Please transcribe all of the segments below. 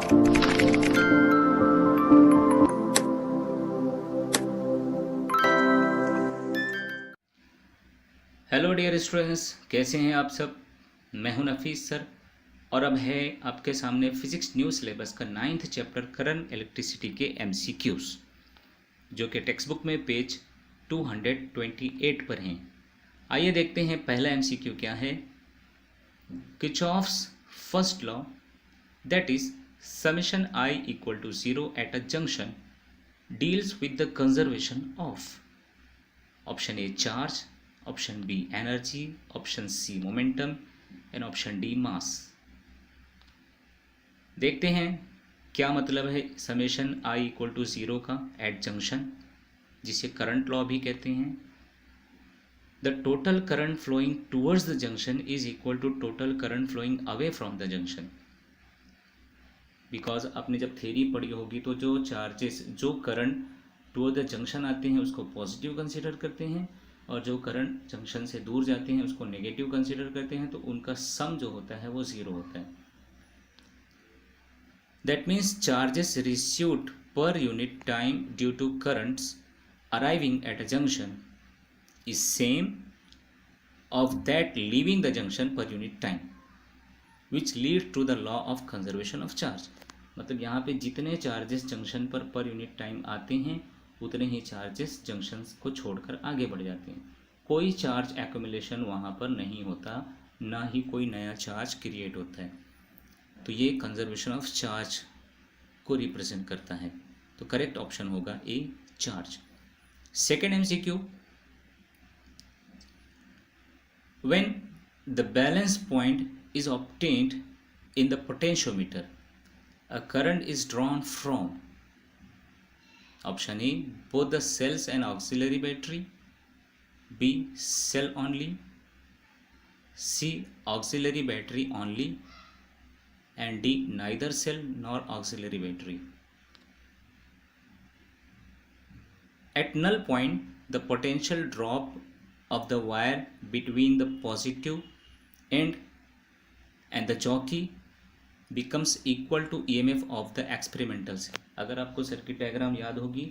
Hello dear students, कैसे हैं आप सब। मैं हूं नफीस सर और अब है आपके सामने फिजिक्स न्यू सिलेबस का 9th चैप्टर करंट इलेक्ट्रिसिटी के एमसीक्यूज, जो कि टेक्स्ट बुक में पेज 228 पर हैं। आइए देखते हैं पहला एमसीक्यू क्या है। Kirchhoff's first law, that is summation I equal to 0 at a junction, deals with the conservation of option A charge, option B energy, option C momentum and option D mass. देखते हैं क्या मतलब है summation I equal to 0 का at junction, जिसे current law भी कहते हैं। The total current flowing towards the junction is equal to total current flowing away from the junction. Because आपने जब थ्योरी पढ़ी होगी तो जो चार्जेस, जो करंट टूवर्ड द जंक्शन आते हैं उसको पॉजिटिव कंसिडर करते हैं, और जो करंट जंक्शन से दूर जाते हैं उसको नेगेटिव कंसिडर करते हैं, तो उनका सम जो होता है वो 0 होता है। That means charges received per unit time due to currents arriving at a junction is same of that leaving the junction per unit time, which lead to the law of conservation of charge. मतलब यहाँ पे जितने charges junction per unit time आते हैं उतने ही charges junctions को छोड़कर आगे बढ़ जाते हैं। कोई चार्ज एक्यूमुलेशन वहाँ पर नहीं होता, ना ही कोई नया चार्ज क्रिएट होता है। तो ये कंजर्वेशन ऑफ चार्ज को रिप्रेजेंट करता है। तो करेक्ट ऑप्शन होगा ए charge. Second MCQ, when the balance point is obtained in the potentiometer, a current is drawn from option A both the cells and auxiliary battery, B cell only, C auxiliary battery only, and D neither cell nor auxiliary battery. At null point, the potential drop of the wire between the positive end and the jockey becomes equal to EMF of the experimental cell. अगर आपको circuit diagram याद होगी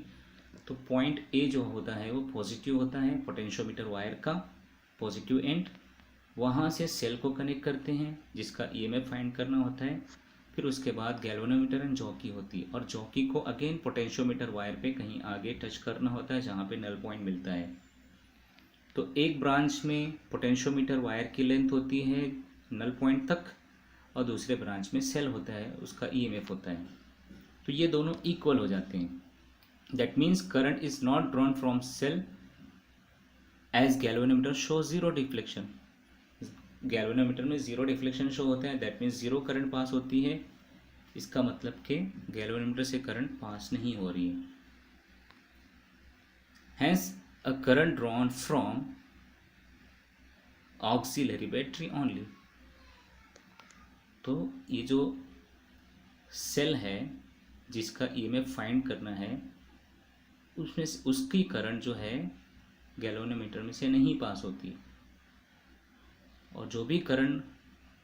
तो point A जो होता है वो positive होता है, पोटेंशियोमीटर वायर का पॉजिटिव एंड, वहाँ से सेल को कनेक्ट करते हैं जिसका EMF फाइंड करना होता है। फिर उसके बाद गैल्वेनोमीटर एंड जॉकी होती है, और जॉकी को अगेन पोटेंशियोमीटर वायर पे कहीं आगे टच करना होता है जहाँ पे नल पॉइंट मिलता है। तो एक ब्रांच में पोटेंशियोमीटर वायर की लेंथ होती है नल पॉइंट तक, और दूसरे ब्रांच में सेल होता है, उसका EMF होता है। तो ये दोनों इक्वल हो जाते हैं। That means current is not drawn from cell as galvanometer show 0 deflection. Galvanometer में 0 डिफ्लेक्शन शो होता है, दैट मीन्स 0 करंट पास होती है। इसका मतलब कि गैल्वेनोमीटर से करंट पास नहीं हो रही है। Hence a current drawn from auxiliary battery only. तो ये जो सेल है जिसका EMF फाइंड करना है, उसमें उसकी करंट जो है गैल्वेनोमीटर में से नहीं पास होती, और जो भी करंट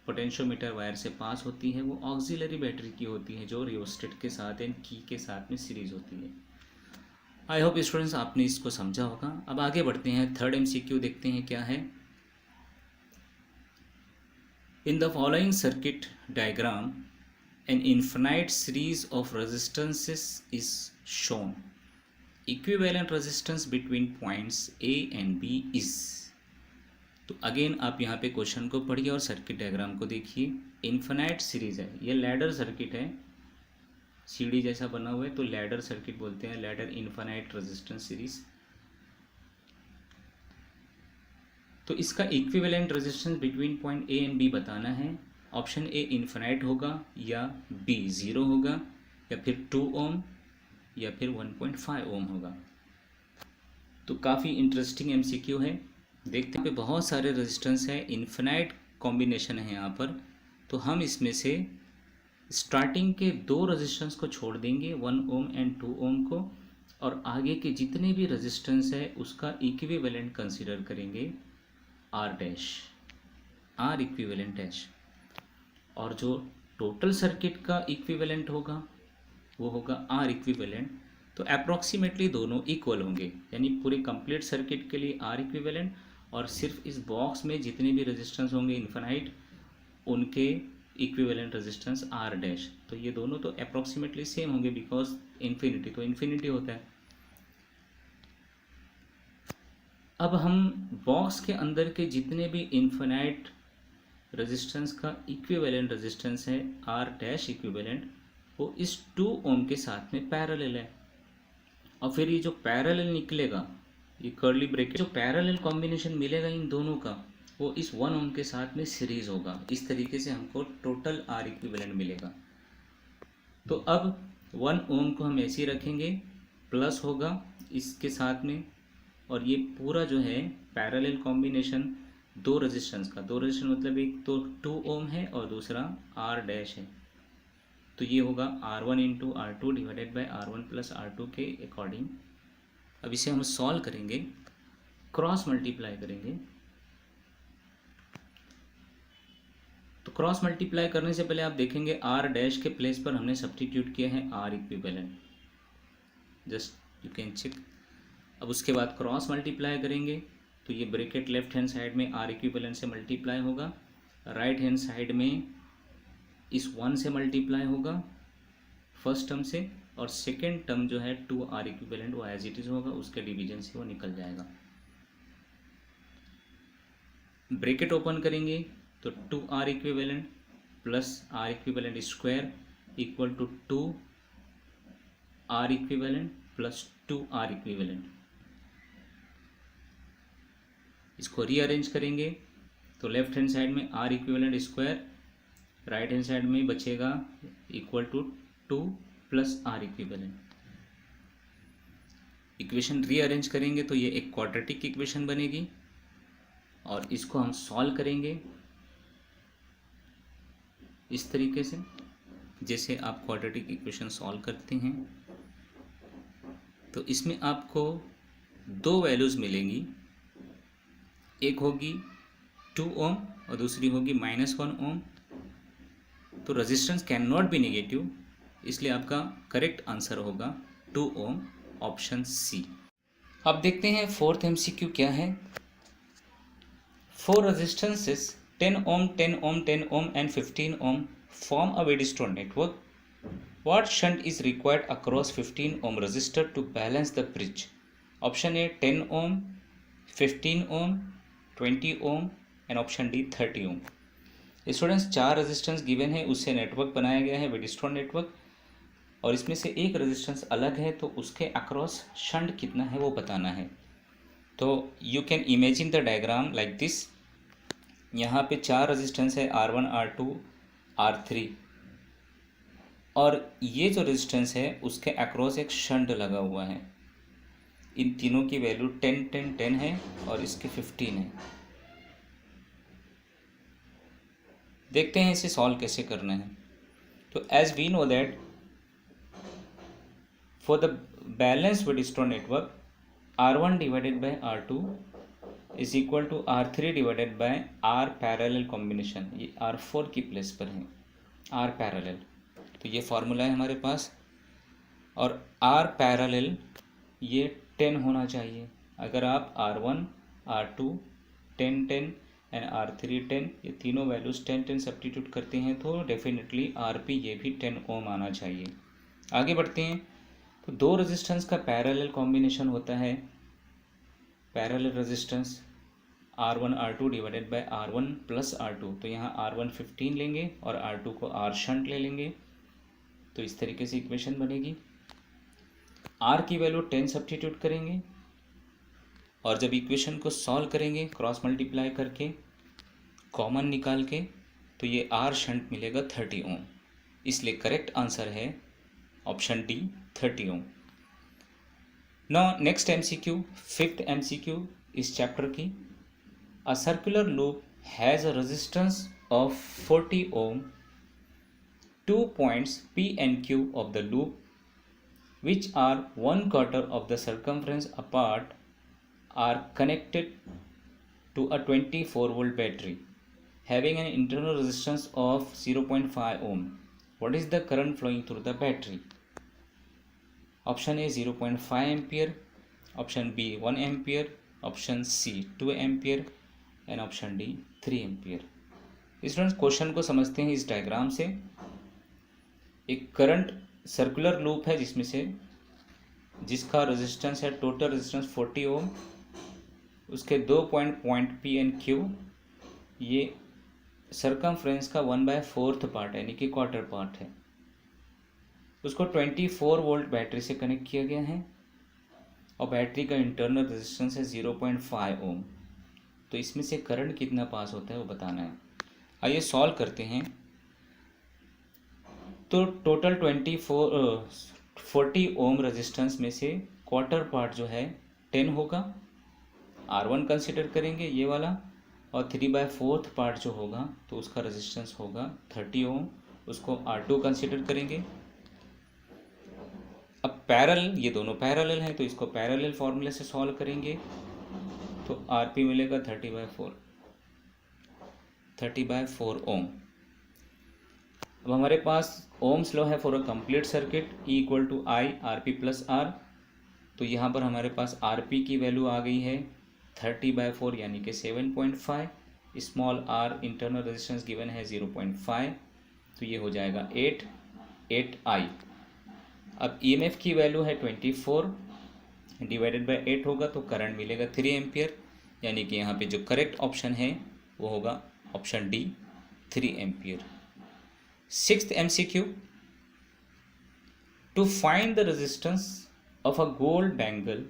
पोटेंशियोमीटर वायर से पास होती है वो ऑक्सिलरी बैटरी की होती है, जो रियोस्टेट के साथ एंड की के साथ में सीरीज होती है। आई होप स्टूडेंट्स आपने इसको समझा होगा। अब आगे बढ़ते हैं, थर्ड एमसीक्यू देखते हैं क्या है। In the following circuit diagram, an infinite series of resistances is shown. Equivalent resistance between points A and B is. तो अगेन आप यहाँ पे क्वेश्चन को पढ़िए और सर्किट डायग्राम को देखिए। इन्फिनाइट सीरीज है, ये लैडर सर्किट है, सीढ़ी जैसा बना हुआ है, तो लैडर सर्किट बोलते हैं, लैडर इन्फिनाइट रेजिस्टेंस सीरीज। तो इसका equivalent resistance between point A and B बताना है। ऑप्शन ए इन्फिनाइट होगा, या बी 0 होगा, या फिर 2 ओम, या फिर 1.5 ओम होगा। तो काफ़ी इंटरेस्टिंग एमसीक्यू है। देखते हैं, पे बहुत सारे रेजिस्टेंस है, इन्फिनाइट कॉम्बिनेशन है यहाँ पर। तो हम इसमें से स्टार्टिंग के 2 रेजिस्टेंस को छोड़ देंगे, 1 ओम एंड 2 ओम को, और आगे के जितने भी रेजिस्टेंस है उसका इक्विवेलेंट कंसिडर करेंगे R dash, R equivalent dash. और जो टोटल सर्किट का इक्विवेलेंट होगा वो होगा आर इक्विवेलेंट। तो अप्रॉक्सीमेटली दोनों इक्वल होंगे, यानी पूरे कंप्लीट सर्किट के लिए आर इक्विवेलेंट और सिर्फ इस बॉक्स में जितने भी रेजिस्टेंस होंगे इन्फिनाइट उनके इक्विवेलेंट रेजिस्टेंस आर डैश। तो ये दोनों तो अप्रॉक्सीमेटली सेम होंगे बिकॉज इन्फिनिटी तो इन्फिनिटी होता है। अब हम बॉक्स के अंदर के जितने भी इन्फिनाइट रेजिस्टेंस का इक्विवेलेंट रेजिस्टेंस है आर डैश इक्विवेलेंट, वो इस 2 ओम के साथ में पैरेलल है। और फिर ये जो पैरेलल निकलेगा, ये कर्ली ब्रैकेट जो पैरेलल कॉम्बिनेशन मिलेगा इन दोनों का, वो इस 1 ओम के साथ में सीरीज होगा। इस तरीके से हमको टोटल आर इक्विवेलेंट मिलेगा। तो अब 1 ओम को हम ऐसे ही रखेंगे, प्लस होगा इसके साथ में, और ये पूरा जो है पैरेलल कॉम्बिनेशन दो रेजिस्टेंस मतलब एक तो 2 ओम है और दूसरा आर डैश है। तो ये होगा R1 into R2 divided by R1 plus R2 के अकॉर्डिंग। अब इसे हम सॉल्व करेंगे, क्रॉस मल्टीप्लाई करेंगे। तो क्रॉस मल्टीप्लाई करने से पहले आप देखेंगे आर डैश के प्लेस पर हमने सब्स्टिट्यूट किया है R equivalent, just you can check. अब उसके बाद क्रॉस मल्टीप्लाई करेंगे तो ये ब्रैकेट लेफ्ट हैंड साइड में आर इक्विवेलेंट से मल्टीप्लाई होगा, राइट हैंड साइड में इस 1 से मल्टीप्लाई होगा फर्स्ट टर्म से, और सेकेंड टर्म जो है 2 आर इक्विवेलेंट वो एज इट इज होगा, उसके डिवीजन से वो निकल जाएगा। ब्रैकेट ओपन करेंगे तो 2 R equivalent plus R equivalent square equal to 2 R equivalent plus 2 R equivalent. इसको रीअरेंज करेंगे तो लेफ्ट हैंड साइड में R equivalent square, right hand side में बचेगा equal to 2 plus R equivalent. Equation rearrange करेंगे तो ये एक क्वाड्रेटिक इक्वेशन बनेगी, और इसको हम सॉल्व करेंगे इस तरीके से जैसे आप क्वाड्रेटिक इक्वेशन सॉल्व करते हैं। तो इसमें आपको 2 वैल्यूज़ मिलेंगी, एक होगी 2 ओम और दूसरी होगी -1 ओम। तो resistance can not be negative, इसलिए आपका करेक्ट आंसर होगा 2 ओम, ऑप्शन सी। अब देखते हैं 4th MCQ क्या है। 4 resistances 10 ohm 10 ohm 10 ohm and 15 ohm form a Wheatstone network. What shunt is required across 15 ohm resistor to balance the bridge? Option A 10 ohm, 15 ohm, 20 ohm and option D 30 ohm. Students 4 resistance given है, उससे network बनाया गया है Wheatstone network, और इसमें से एक resistance अलग है तो उसके अक्रॉस शंट कितना है वो बताना है। तो you can imagine the diagram like this. यहाँ पे 4 रेजिस्टेंस है R1 R2 R3, और ये जो रेजिस्टेंस है उसके अक्रॉस एक शंट लगा हुआ है। इन तीनों की वैल्यू 10 10 10 है और इसके 15 है। देखते हैं इसे सॉल्व कैसे करना है। तो as we know that for the balance Wheatstone network R1 divided by R2 is equal to R3 divided by R parallel combination. ये R4 की प्लेस पर है, R पैरेलल। तो ये फार्मूला है हमारे पास, और R पैरेलल ये 10 होना चाहिए। अगर आप R1 R2 10 10 एंड R3 10 ये तीनों वैल्यूज़ 10 10 सब्स्टिट्यूट करते हैं तो डेफिनेटली RP ये भी 10 ओम आना चाहिए। आगे बढ़ते हैं। तो 2 रेजिस्टेंस का पैरेलल कॉम्बिनेशन होता है parallel resistance R1 R2 divided by R1 plus R2। तो यहाँ R1 15 लेंगे और R2 को R शंट ले लेंगे, तो इस तरीके से इक्वेशन बनेगी। R की वैल्यू 10 सब्स्टिट्यूट करेंगे, और जब इक्वेशन को सॉल्व करेंगे क्रॉस मल्टीप्लाई करके कॉमन निकाल के, तो ये R शंट मिलेगा 30 ओम। इसलिए करेक्ट आंसर है option D 30 ohm. Now next MCQ, 5th MCQ इस चैप्टर की। A circular loop has a resistance of 40 ohm. 2 points P and Q of the loop, which are 1/4 of the circumference apart, are connected to a 24 volt battery having an internal resistance of 0.5 ohm, what is the current flowing through the battery? Option A 0.5 ampere, option B 1 ampere, option C 2 ampere and option D 3 ampere. Students question को समझते हैं इस diagram से। एक current circular loop है जिसका resistance है, total resistance 40 ओम। उसके 2 पॉइंट पी एंड क्यू, ये सरकमफ्रेंस का 1/4 पार्ट यानी कि क्वार्टर पार्ट है। उसको 24 वोल्ट बैटरी से कनेक्ट किया गया है और बैटरी का इंटरनल रेजिस्टेंस है 0.5 ओम। तो इसमें से करंट कितना पास होता है वो बताना है। आइए सॉल्व करते हैं। तो टोटल 40 ओम रेजिस्टेंस में से क्वार्टर पार्ट जो है 10 होगा, R1 कंसिडर करेंगे ये वाला, और 3/4 पार्ट जो होगा तो उसका रेजिस्टेंस होगा 30 ओम, उसको R2 कंसिडर करेंगे। अब पैरेलल, ये दोनों पैरेलल हैं तो इसको पैरेलल फॉर्मूले से सॉल्व करेंगे तो RP मिलेगा 30/4 ओम। अब हमारे पास ओम्स लॉ है for a complete circuit, E = I RP + R। तो यहाँ पर हमारे पास RP की वैल्यू आ गई है 30/4 यानी कि 7.5। Small r internal resistance given है 0.5, तो ये हो जाएगा 8I। अब EMF की वैल्यू है 24 डिवाइडेड बाय 8 होगा तो करंट मिलेगा 3 एम्पियर, यानी कि यहाँ पे जो करेक्ट ऑप्शन है वो होगा option D 3 ampere. 6th MCQ, to find the resistance of a gold bangle,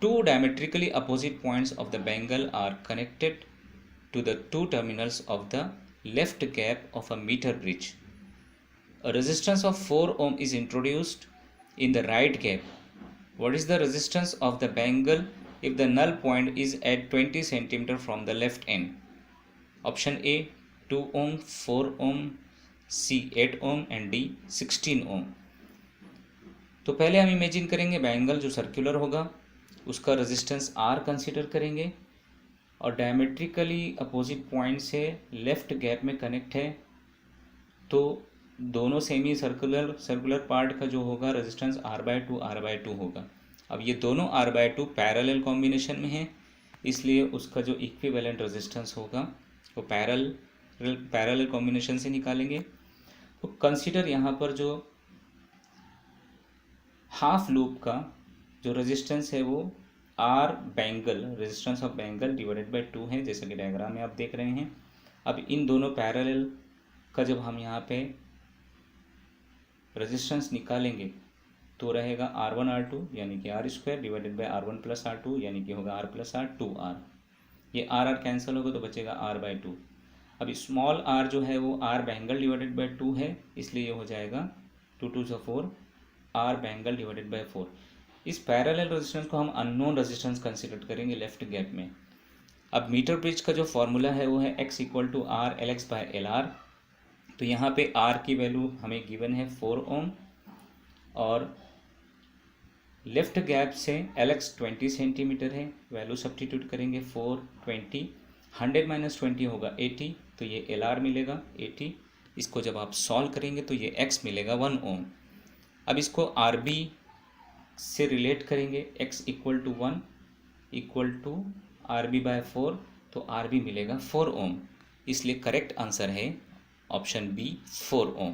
two diametrically opposite points of the bangle are connected to the two terminals of the left gap of a meter bridge. A resistance of 4 ohm is introduced in the right gap. What is the resistance of the bangle if the null point is at 20 cm from the left end? Option A 2 ohm, 4 ohm, C 8 ohm and D 16 ohm। तो पहले हम imagine करेंगे bangle जो circular होगा उसका resistance R consider करेंगे और diametrically opposite point से लेफ्ट गैप में कनेक्ट है, तो दोनों सेमी सर्कुलर पार्ट का जो होगा रेजिस्टेंस R/2 होगा। अब ये दोनों R/2 पैरेलल कॉम्बिनेशन में है, इसलिए उसका जो इक्विवेलेंट रेजिस्टेंस होगा वो पैरेलल कॉम्बिनेशन से निकालेंगे। तो कंसीडर यहाँ पर जो हाफ लूप का जो रेजिस्टेंस है वो R bangle, resistance of bangle divided by 2 है, जैसा कि डायग्राम में आप देख रहे हैं। अब इन दोनों पैरेलल का जब हम यहाँ पे रेजिस्टेंस निकालेंगे तो रहेगा R1 R2 यानी कि R² divided by R1 + R2 यानी कि होगा R + R 2R। ये R कैंसिल होगा तो बचेगा R/2। अब स्मॉल r जो है वो R बैंगल डिवाइडेड बाय 2 है, इसलिए ये हो जाएगा 2 2 4 R बैंगल डिवाइडेड बाय 4। इस पैरेलल रेजिस्टेंस को हम अननोन रेजिस्टेंस कंसिडर करेंगे लेफ्ट गैप में। अब मीटर ब्रिज का जो फॉर्मूला है वो है X = R LX/LR। तो यहाँ पे R की वैल्यू हमें गिवन है 4 ओम और लेफ्ट गैप से LX 20 सेंटीमीटर है, वैल्यू सब्स्टिट्यूट करेंगे 4 20, 100 - 20 होगा 80, तो ये LR मिलेगा 80। इसको जब आप सॉल्व करेंगे तो ये X मिलेगा 1 ओम। अब इसको RB से रिलेट करेंगे, X = 1 = RB/4, तो RB मिलेगा 4 ओम, इसलिए करेक्ट आंसर है ऑप्शन बी 4 ओम।